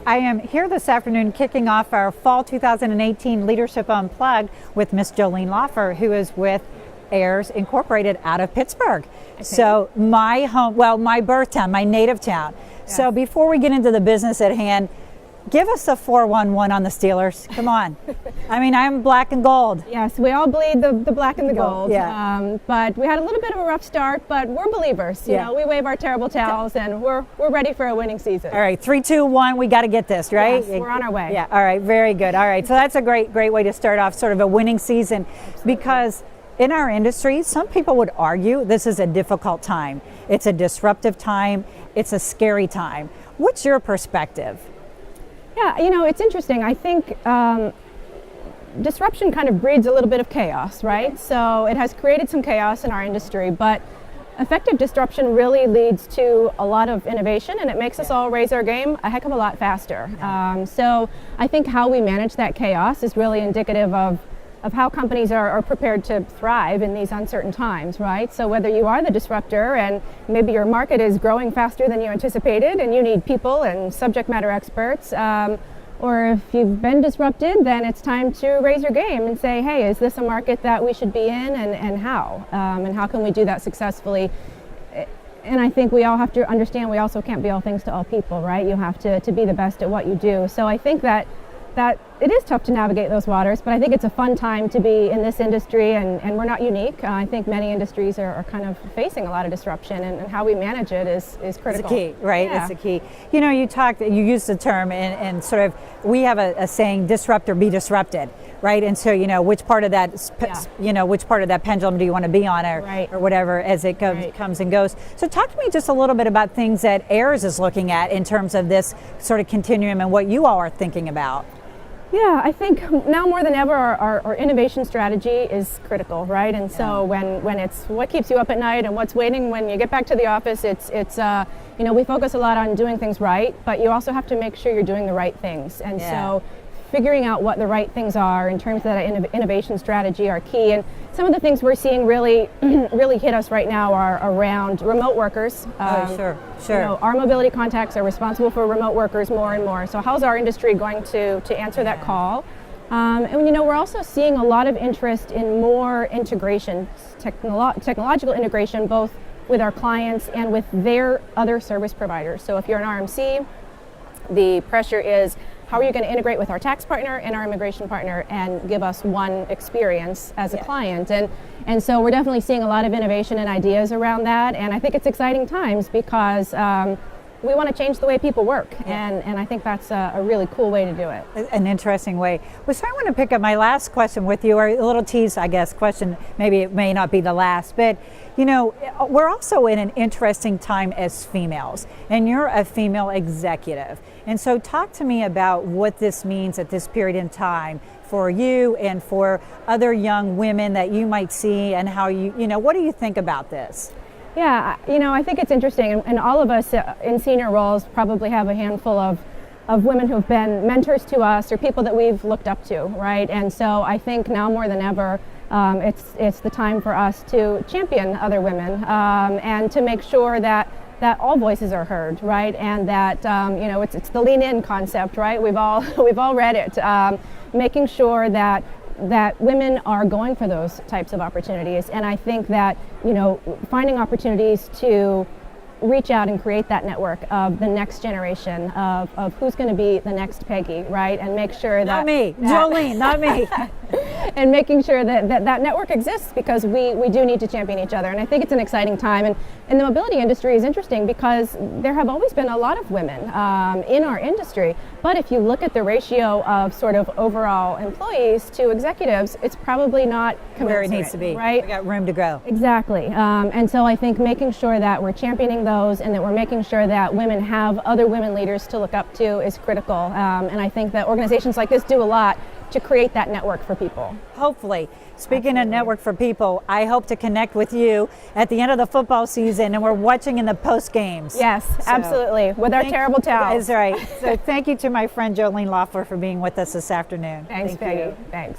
I am here this afternoon kicking off our Fall 2018 Leadership Unplugged with Miss Joleen Lauffer, who is with Ayers Incorporated out of Pittsburgh. Okay. So my home, well, my birth town, my native town. Yes. So before we get into the business at hand, give us a 4-1-1 on the Steelers. Come on. I mean, I'm black and gold. Yes, we all bleed the black and the gold. Yeah. But we had a little bit of a rough start, but we're believers. You know, we wave our terrible towels, and we're ready for a winning season. All right, 3, 2, 1. We got to get this, right? Yes, we're on our way. Yeah. All right. Very good. All right. So that's a great way to start off sort of a winning season. Absolutely. Because in our industry, some people would argue this is a difficult time. It's a disruptive time. It's a scary time. What's your perspective? Yeah, you know, it's interesting. I think disruption kind of breeds a little bit of chaos, right? So it has created some chaos in our industry, but effective disruption really leads to a lot of innovation, and it makes us all raise our game a heck of a lot faster. So I think how we manage that chaos is really indicative of how companies are prepared to thrive in these uncertain times, right? So whether you are the disruptor and maybe your market is growing faster than you anticipated and you need people and subject matter experts, or if you've been disrupted, then it's time to raise your game and say, hey, is this a market that we should be in, and how? And how can we do that successfully? And I think we all have to understand we also can't be all things to all people, right? You have to be the best at what you do. So I think that it is tough to navigate those waters, but I think it's a fun time to be in this industry, and we're not unique. I think many industries are kind of facing a lot of disruption, and how we manage it is critical. It's a key, right? Yeah. It's a key. You know, you used the term, and sort of, we have a saying, disrupt or be disrupted, right? And so, you know, which part of that, which part of that pendulum do you want to be on, or whatever, as it comes and goes. So talk to me just a little bit about things that Ayers is looking at in terms of this sort of continuum and what you all are thinking about. Yeah, I think now more than ever our innovation strategy is critical, right? And so when it's what keeps you up at night and what's waiting when you get back to the office, it's you know, we focus a lot on doing things right, but you also have to make sure you're doing the right things. And so figuring out what the right things are in terms of that innovation strategy are key. And some of the things we're seeing really hit us right now are around remote workers. Sure. You know, our mobility contacts are responsible for remote workers more and more. So how's our industry going to answer that call? And you know, we're also seeing a lot of interest in more integration, technological integration, both with our clients and with their other service providers. So if you're an RMC, the pressure is, how are you going to integrate with our tax partner and our immigration partner and give us one experience as a client? And so we're definitely seeing a lot of innovation and ideas around that, and I think it's exciting times because we want to change the way people work, and I think that's a really cool way to do it. An interesting way. Well, so I want to pick up my last question with you, or a little tease, I guess, question. Maybe it may not be the last, but you know, we're also in an interesting time as females, and you're a female executive. And so talk to me about what this means at this period in time for you and for other young women that you might see, and how you know, what do you think about this? Yeah, you know, I think it's interesting, and all of us in senior roles probably have a handful of women who've been mentors to us or people that we've looked up to, right? And so I think now more than ever, it's the time for us to champion other women and to make sure that all voices are heard, right? And that you know, it's the lean in concept, right? We've all read it. Making sure that women are going for those types of opportunities, and I think that, you know, finding opportunities to reach out and create that network of the next generation of who's going to be the next Peggy, right? And make sure that... Not me, Joleen, not me. And making sure that network exists, because we do need to champion each other. And I think it's an exciting time. And the mobility industry is interesting because there have always been a lot of women in our industry. But if you look at the ratio of sort of overall employees to executives, it's probably not where it needs to be, right? We got room to grow. Exactly. And so I think making sure that we're championing those and that we're making sure that women have other women leaders to look up to is critical. And I think that organizations like this do a lot to create that network for people. Hopefully. Speaking of network for people, I hope to connect with you at the end of the football season, and we're watching in the post games. Yes, absolutely. With our terrible towels. That's right. So thank you to my friend Joleen Lauffer for being with us this afternoon. Thanks, Peggy. Thanks.